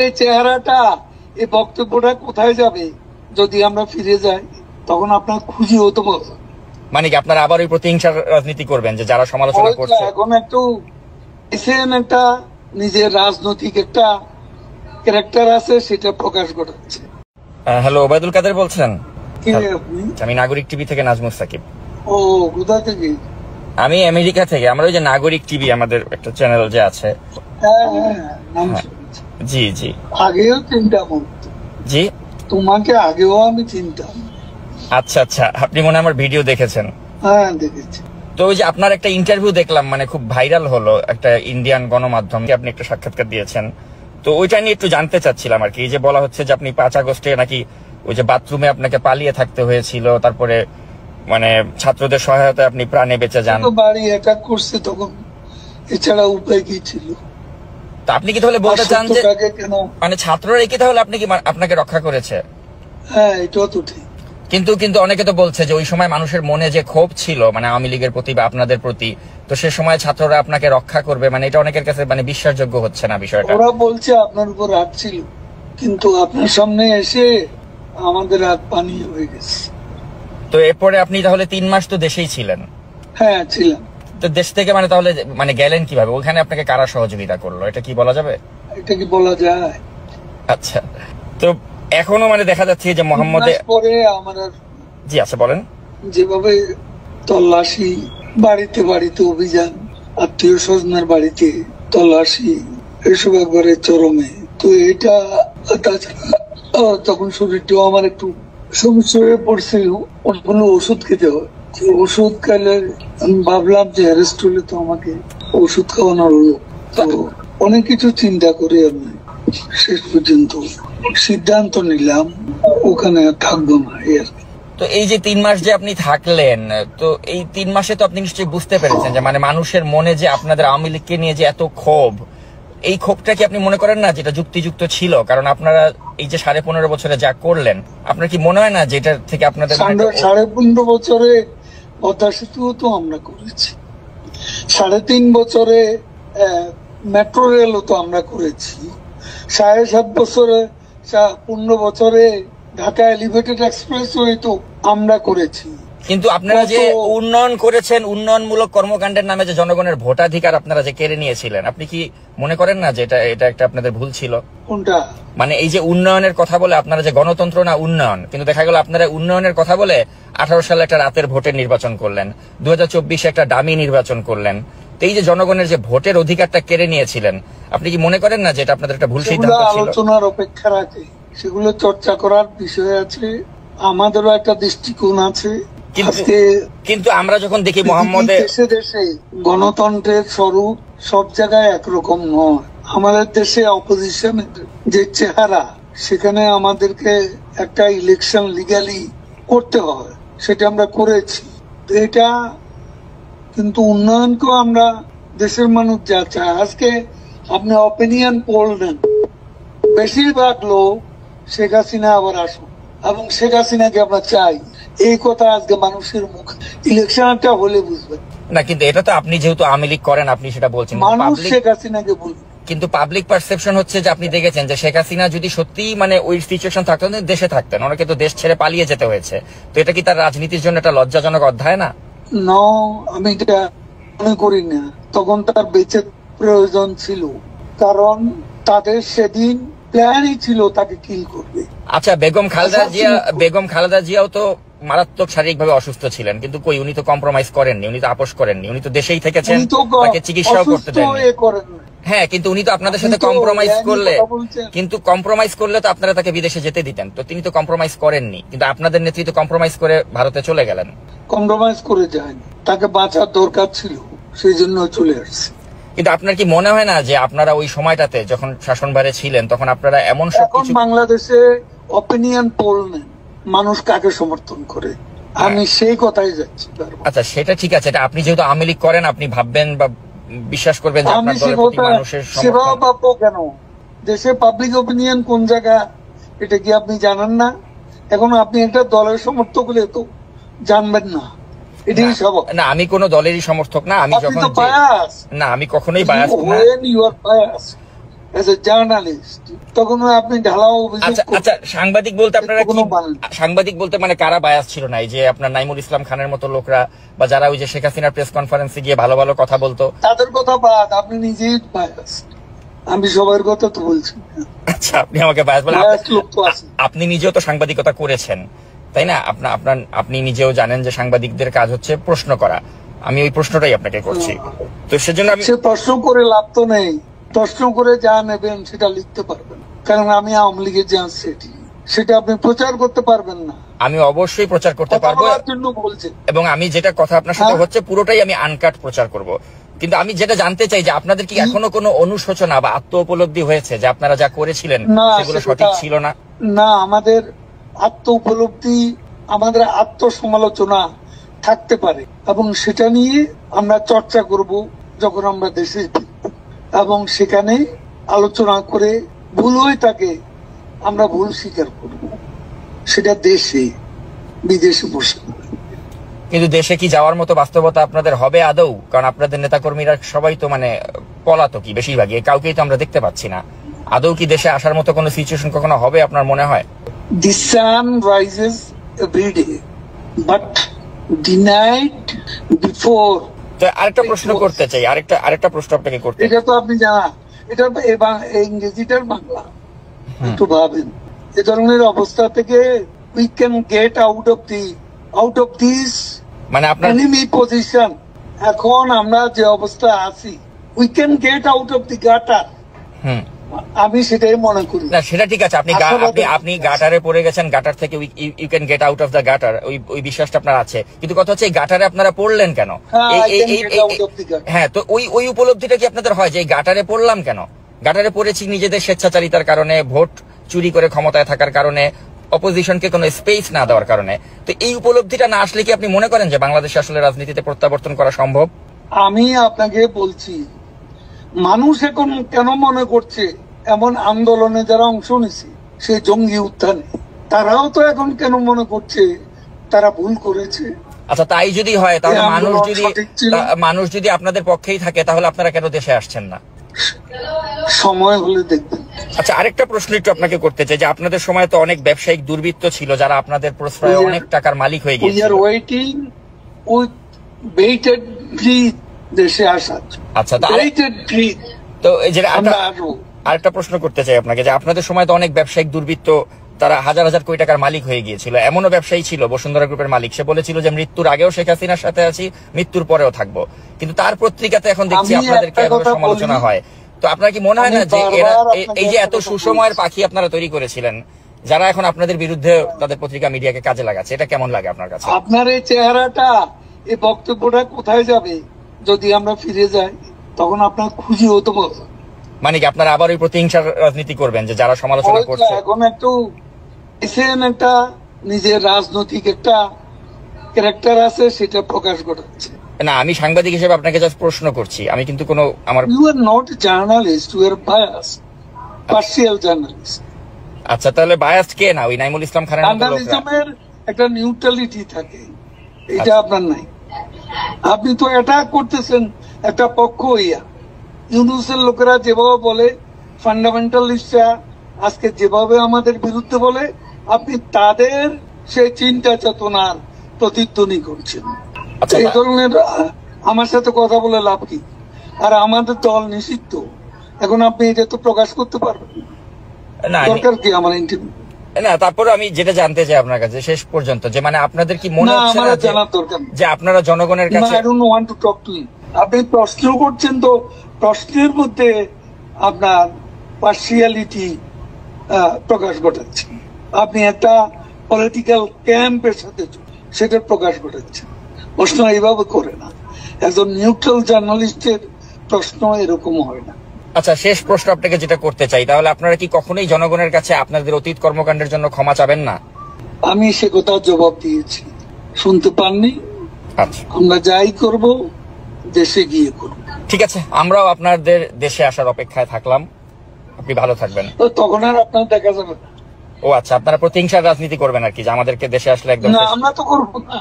এই চেহারাটা, এই বক্তব্যটা কোথায় যাবে যদি আমরা ফিরে যাই? তখন আপনার খুশি হতে বলবো, মানে কি আপনারা আবার ওই প্রতিহিংসার রাজনীতি করবেন যে যারা সমালোচনা করছে? এখন একটু একটা নিজের রাজনৈতিক একটা ক্যারেক্টার আছে, সেটা প্রকাশ ঘটাচ্ছে। হ্যালো, ওবায়দুল কাদের বলছেন? কে আপনি? আমি নাগরিক টিভি থেকে নাজমুস সাকিব। ও, কোথা থেকে? আমি আমেরিকা থেকে। আমরা ওই যে নাগরিক টিভি, আমাদের একটা চ্যানেল যে আছে। হ্যাঁ হ্যাঁ, নাম শুনেছি। জি জি। আগেও চিনতাম, জি, তোমাকে আগেও আমি চিনতাম। আচ্ছা আচ্ছা, আপনি মনে হয় আমার ভিডিও দেখেছেন? হ্যাঁ, দেখেছি। তো ওই যে আপনার একটা ইন্টারভিউ দেখলাম, মানে খুব ভাইরাল হলো, একটা ইন্ডিয়ান গণমাধ্যমে আপনি একটা সাক্ষাৎকার দিয়েছেন। তো ওইটা নিয়ে একটু জানতে চাচ্ছিলাম আর কি। এই যে বলা হচ্ছে যে আপনি 5 আগস্টে নাকি ওই যে বাথরুমে আপনাকে পালিয়ে থাকতে হয়েছিল, তারপরে মানে ছাত্রদের সহায়তায় আপনি প্রাণে বেঁচে যান। বাড়ি অ্যাটাক করছে তখন, এছাড়া উপায় কি ছিল? তা আপনি কি তাহলে বলতে চান যে মানে ছাত্ররা কি তাহলে আপনি কি আপনাকে রক্ষা করেছে? হ্যাঁ, এটাও তো ঠিক। কিন্তু কিন্তু অনেকে তো বলছে যে ওই সময় মানুষের মনে যে ক্ষোভ ছিল মানে আওয়ামী লীগের প্রতি বা আপনাদের প্রতি, তো সে সময় ছাত্ররা আপনাকে রক্ষা করবে, মানে এটা অনেকের কাছে মানে বিশ্বাসযোগ্য হচ্ছে না বিষয়টা। ওরা বলছে আপনার উপর রাগ ছিল, কিন্তু আপনার সামনে এসে আমাদের রাগ পানি হয়ে গেছে। তো এরপরে আপনি তাহলে 3 মাস তো দেশেই ছিলেন? হ্যাঁ, ছিলাম। তো দেশ থেকে মানে তাহলে মানে গেলেন কিভাবে? ওখানে আপনাকে কারা সহযোগিতা করলো, এটা কি বলা যাবে? এটা কি বলা যায়? আচ্ছা, তো এখনো মানে দেখা যাচ্ছে যে মোহাম্মদে পরে আমার, জি আচ্ছা বলেন। যেভাবে তল্লাশি, বাড়িতে বাড়িতে অভিযান, আত্মীয় স্বজনের বাড়িতে তল্লাশি, এসব একবারে চরমে। তো এটা তখন শরীরটাও আমার একটু সমস্যা হয়ে পড়ছিল, কোনো ওষুধ খেতে হয়। ওষুধ খেলে আমি ভাবলাম যে অ্যারেস্ট হলে তো আমাকে ওষুধ খাওয়ানো হলো। তো অনেক কিছু চিন্তা করে আমি শেষ পর্যন্ত সিদ্ধান্ত নিলাম ওখানে থাকবো না। তো এই যে 3 মাস যে আপনি থাকলেন, তো এই 3 মাসে তো আপনি নিশ্চয়ই বুঝতে পেরেছেন যে মানে মানুষের মনে যে আপনাদের আওয়ামী লীগকে নিয়ে যে এত ক্ষোভ, এই ক্ষোভটা কি আপনি মনে করেন না যেটা যুক্তিযুক্ত ছিল? কারণ আপনারা এই যে 15.5 বছরে যা করলেন, আপনার কি মনে হয় না যে এটা থেকে আপনাদের 15.5 বছরে পদ্মা সেতু তো আমরা করেছি, 3.5 বছরে মেট্রো রেলও তো আমরা করেছি, 7.5 বছরে 15 বছরে ঢাকা এলিভেটেড এক্সপ্রেসওয়ে তো আমরা করেছি। কিন্তু আপনারা যে উন্নয়ন করেছেন, উন্নয়নমূলক কর্মকাণ্ডের নামে যে জনগণের ভোটাধিকার আপনারা যে কেড়ে নিয়েছিলেন, আপনি কি মনে করেন না যে এটা একটা আপনাদের ভুল ছিল? কোনটা? মানে এই যে উন্নয়নের কথা বলে আপনারা যে গণতন্ত্র না উন্নয়ন, কিন্তু দেখা গেল আপনারা উন্নয়নের কথা বলে 18 সালে একটা রাতের ভোটের নির্বাচন করলেন, 2024 একটা ডামি নির্বাচন করলেন। তো এই যে জনগণের যে ভোটের অধিকারটা কেড়ে নিয়েছিলেন, আপনি কি মনে করেন না যে এটা আপনাদের একটা ভুল সিদ্ধান্ত ছিল? আলোচনার অপেক্ষা রাখে, সেগুলো চর্চা করার বিষয় আছে, আমাদেরও একটা দৃষ্টিকোণ আছে। কিন্তু আমরা যখন দেখি মোহাম্মদে দেশে দেশে গণতন্ত্রের স্বরূপ সব জায়গায় একরকম নয়। আমাদের দেশে অপোজিশনের যে চেহারা, সেখানে আমাদেরকে একটা ইলেকশন লিগালি করতে হয়, সেটা আমরা করেছি। এটা কিন্তু উন্নয়নকেও আমরা, দেশের মানুষ যা চায়, আজকে আপনি অপিনিয়ন পোল নেন, বেশিরভাগ লোক শেখ হাসিনা আবার আসুন এবং শেখ হাসিনাকে আমরা চাই, এই কথা আজকে মানুষের মুখ ইলেকশনটা হলে বুঝবেন না। কিন্তু এটা তো আপনি যেহেতু আওয়ামী লীগ করেন আপনি সেটা বলছেন, মানুষ শেখ হাসিনাকে বলবে। কিন্তু পাবলিক পারসেপশন হচ্ছে যে আপনি দেখেছেন যে শেখ হাসিনা যদি সত্যি মানে ওই সিচুয়েশন থাকতো, দেশে থাকতেন, ওনাকে তো দেশ ছেড়ে পালিয়ে যেতে হয়েছে। তো এটা কি তার রাজনীতির জন্য একটা লজ্জাজনক অধ্যায় না? আমি এটা মনে করি না। তখন তার বেঁচে প্রয়োজন ছিল, কারণ তাদের সেদিন প্ল্যানই ছিল তাকে কিল করবে। আচ্ছা, বেগম খালেদা জিয়াও তো মারাত্মক শারীরিকভাবে অসুস্থ ছিলেন, কিন্তু কই উনি তো কম্প্রোমাইজ করেননি, উনি তো আপোষ করেননি, উনি তো দেশেই থেকেছেন, তাকে চিকিৎসাও করতে দেননি। হ্যাঁ, কিন্তু উনি তো আপনাদের সাথে কম্প্রোমাইজ করলে তো আপনারা তাকে বিদেশে যেতে দিতেন, তো তিনি তো কম্প্রোমাইজ করেননি, কিন্তু আপনাদের নেতৃত্ব কম্প্রোমাইজ করে ভারতে চলে গেলেন। কম্প্রোমাইজ করে যায়নি, তাকে বাঁচার দরকার ছিল, সেই জন্য চলে আসছে। কিন্তু আপনার কি মনে হয় না যে আপনারা ওই সময়টাতে যখন শাসনভারে ছিলেন তখন আপনারা এমন সবকিছু, বাংলাদেশে অপিনিয়ন পোল নেন, মানুষ কাকে সমর্থন করে, আমি সেই কথাই যাচ্ছি। আচ্ছা, সেটা ঠিক আছে, এটা আপনি যেহেতু আওয়ামী লীগ করেন আপনি ভাববেন বা বিশ্বাস করবেন যে আপনার দলের প্রতি মানুষের সেবা পাবো কেন? দেশে পাবলিক অপিনিয়ন কোন জায়গা, এটা কি আপনি জানেন না? এখন আপনি একটা দলের সমর্থক হলে তো জানবেন না, এটাই সব। না, আমি কোন দলেরই সমর্থক না, আমি যখন আমি কখনোই বায়াস না। অ্যাজ এ জার্নালিস্ট, তখন আপনি ঢালাও অভিযোগ আচ্ছা আচ্ছা, সাংবাদিক বলতে আপনারা কি, সাংবাদিক বলতে মানে কারা বায়াস ছিল না? এই যে আপনার নাইমুল ইসলাম খানের মতো লোকরা, বা যারা ওই যে শেখ হাসিনার প্রেস কনফারেন্সে গিয়ে ভালো ভালো কথা বলতো, তাদের কথা বাদ, আপনি নিজেই বায়াস। আমি সবার কথা তো বলছি। আচ্ছা, আপনি আমাকে বায়াস বলেন? আপনি নিজেও তো সাংবাদিকতা করেছেন, তাই না? আপনি নিজেও জানেন যে সাংবাদিকদের কাজ হচ্ছে প্রশ্ন করা। আমি ওই প্রশ্নটাই আপনাকে করছি। তো সেজন্য আমি প্রশ্ন করে লাভ তো নেই। প্রশ্ন করে যা নেবেন সেটা লিখতে পারবেন, কারণ আমি আওয়ামী লীগের যে সেটা আপনি প্রচার করতে পারবেন না। আমি অবশ্যই প্রচার করতে পারবো, এবং আমি যেটা কথা আপনার সাথে হচ্ছে পুরোটাই আমি আনকাট প্রচার করব। কিন্তু আমি যেটা জানতে চাই যে আপনাদের কি এখনো কোনো অনুশোচনা বা আত্ম উপলব্ধি হয়েছে যে আপনারা যা করেছিলেন সেগুলো সঠিক ছিল না? না, আমাদের আত্ম উপলব্ধি, আমাদের আত্মসমালোচনা থাকতে পারে, এবং সেটা নিয়ে আমরা চর্চা করব যখন আমরা দেশে ফিরব, এবং সেখানে আলোচনা করে ভুল হয়ে থাকে আমরা ভুল স্বীকার করব, সেটা দেশে বিদেশে বসে। কিন্তু দেশে কি যাওয়ার মতো বাস্তবতা আপনাদের হবে আদৌ? কারণ আপনাদের নেতাকর্মীরা সবাই তো মানে পলাতকই বেশিরভাগই, কাউকেই তো আমরা দেখতে পাচ্ছি না। আদৌ কি দেশে আসার মতো কোনো সিচুয়েশন কখনো হবে আপনার মনে হয়? The sun rises every day, but denied before. তো আরেকটা প্রশ্ন করতে চাই, আরেকটা প্রশ্ন আপনাকে করতে। এটা তো আপনি জানা, এটা ইংরেজিটার বাংলা। একটু ভাবেন, এ ধরনের অবস্থা থেকে we can get out of this মানে আপনার enemy position. এখন আমরা যে অবস্থা আছি, we can get out of the gutter. আমি সেটাই মনে করি। না, সেটা ঠিক আছে, আপনি গাটারে পড়ে গেছেন, গাটার থেকে you can get out of the gutter, ওই বিশ্বাসটা আপনার আছে। কিন্তু কথা হচ্ছে এই গাটারে আপনারা পড়লেন কেন? হ্যাঁ, তো ওই উপলব্ধিটা কি আপনাদের হয় যে এই গাটারে পড়লাম কেন? গাটারে পড়েছি নিজেদের স্বেচ্ছাচারিতার কারণে, ভোট চুরি করে ক্ষমতায় থাকার কারণে, অপোজিশনকে কোনো স্পেস না দেওয়ার কারণে। তো এই উপলব্ধিটা না আসলে কি আপনি মনে করেন যে বাংলাদেশে আসলে রাজনীতিতে প্রত্যাবর্তন করা সম্ভব? আমি আপনাকে বলছি, মানুষ এখন কেন মনে করছে, এমন আন্দোলনে যারা অংশ নিছে, সেই জঙ্গি উত্থানে, তারাও তো এখন কেন মনে করছে তারা ভুল করেছে? আচ্ছা, তাই যদি হয় তাহলে মানুষ যদি আপনাদের পক্ষেই থাকে তাহলে আপনারা কেন দেশে আসছেন না? সময় হলে দেখবেন। আচ্ছা, আরেকটা প্রশ্ন একটু আপনাকে করতে চাই যে আপনাদের সময় তো অনেক ব্যবসায়িক দুর্বৃত্ত ছিল যারা আপনাদের প্রশ্রয়ে অনেক টাকার মালিক হয়ে গিয়েছিল। We are waiting with bated breath দেশে আসার। আচ্ছা, তো এই যে আরেকটা প্রশ্ন করতে চাই আপনাকে যে আপনাদের সময় তো অনেক ব্যবসায়িক দুর্বৃত্ত, তারা হাজার হাজার কোটি টাকার মালিক হয়ে গিয়েছিল। এমনও ব্যবসায়ী ছিল, বসুন্ধরা গ্রুপের মালিক, সে বলেছিল যে মৃত্যুর আগেও শেখ হাসিনার সাথে আছি, মৃত্যুর পরেও থাকবো। কিন্তু তার পত্রিকাতে এখন দেখছি আপনাদেরকে এভাবে সমালোচনা হয়। তো আপনার কি মনে হয় না যে এই যে এত সুসময়ের পাখি আপনারা তৈরি করেছিলেন, যারা এখন আপনাদের বিরুদ্ধে তাদের পত্রিকা মিডিয়াকে কাজে লাগাচ্ছে, এটা কেমন লাগে আপনার কাছে? আপনার এই চেহারাটা, এই বক্তব্যটা কোথায় যাবে যদি আমরা ফিরে যাই? তখন আপনার খুশি হতে বলবো। মানে কি আপনারা আবার ওই প্রতিহিংসার রাজনীতি করবেন যে যারা সমালোচনা করছে? এখন একটু একটা নিজের রাজনৈতিক একটা ক্যারেক্টার আছে, সেটা প্রকাশ ঘটাচ্ছে। না, আমি সাংবাদিক হিসেবে আপনাকে জাস্ট প্রশ্ন করছি, আমি কিন্তু কোনো আমার you are not journalist, you are bias, partial journalist. আচ্ছা, তাহলে বায়াস কে? না, ওই নাইমুল ইসলাম খানের মতো লোকরা। জার্নালিজমের একটা নিউট্রালিটি থাকে, এটা আপনার নাই। আপনি তো অ্যাটাক করতেছেন একটা পক্ষ হইয়া। ইউনুসের লোকেরা যেভাবে বলে, ফান্ডামেন্টালিস্টরা আজকে যেভাবে আমাদের বিরুদ্ধে বলে, আপনি তাদের সেই চিন্তা চেতনার প্রতিধ্বনি করছেন। এই ধরনের আমার সাথে কথা বলে লাভ কি? আর আমাদের দল নিষিদ্ধ, এখন আপনি এটা তো প্রকাশ করতে পারবেন না, দরকার কি আমার ইন্টারভিউ? না, তারপরে আমি যেটা জানতে চাই আপনার কাছে শেষ পর্যন্ত, যে মানে আপনাদের কি মনে হচ্ছে না যে আপনারা জনগণের কাছে? I don't want to talk to you. আপনি প্রশ্ন করছেন, তো প্রশ্নের মধ্যে আপনার পার্সিয়ালিটি প্রকাশ ঘটাচ্ছেন। আপনি একটা পলিটিক্যাল ক্যাম্পের সাথে সেটার প্রকাশ ঘটাচ্ছেন। প্রশ্ন এইভাবে করে না, একজন নিউট্রাল জার্নালিস্টের প্রশ্ন এরকম হয় না। আচ্ছা, শেষ প্রশ্ন আপনাকে যেটা করতে চাই, তাহলে আপনারা কি কখনোই জনগণের কাছে আপনাদের অতীত কর্মকাণ্ডের জন্য ক্ষমা চাবেন না? আমি সে কথা জবাব দিয়েছি, শুনতে পাননি? আচ্ছা, আমরা যাই করব দেশে গিয়ে করব। ঠিক আছে, আমরাও আপনাদের দেশে আসার অপেক্ষায় থাকলাম। আপনি ভালো থাকবেন। তখন আর আপনার দেখা যাবে না। ও আচ্ছা, আপনারা প্রতিহিংসার রাজনীতি করবেন আর কি, যে আমাদেরকে দেশে আসলে একদম? না, আমরা তো করবো না,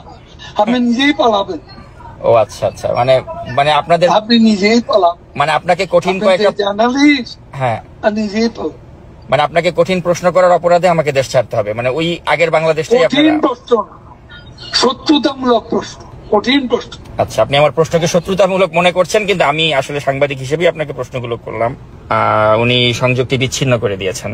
আপনি নিজেই পালাবেন। ও আচ্ছা আচ্ছা, মানে আপনাদের আপনি নিজেই পালাবেন, মানে আপনাকে কঠিন কয়েকটা জার্নালিস্ট হ্যাঁ, নিজেই তো মানে আপনাকে কঠিন প্রশ্ন করার অপরাধে আমাকে দেশ ছাড়তে হবে, মানে ওই আগের বাংলাদেশটাই কঠিন আপনারা। প্রশ্ন, শত্রুতামূলক প্রশ্ন, কঠিন প্রশ্ন। আচ্ছা, আপনি আমার প্রশ্নকে শত্রুতামূলক মনে করছেন, কিন্তু আমি আসলে সাংবাদিক হিসেবেই আপনাকে প্রশ্নগুলো করলাম। উনি সংযুক্তি বিচ্ছিন্ন করে দিয়েছেন।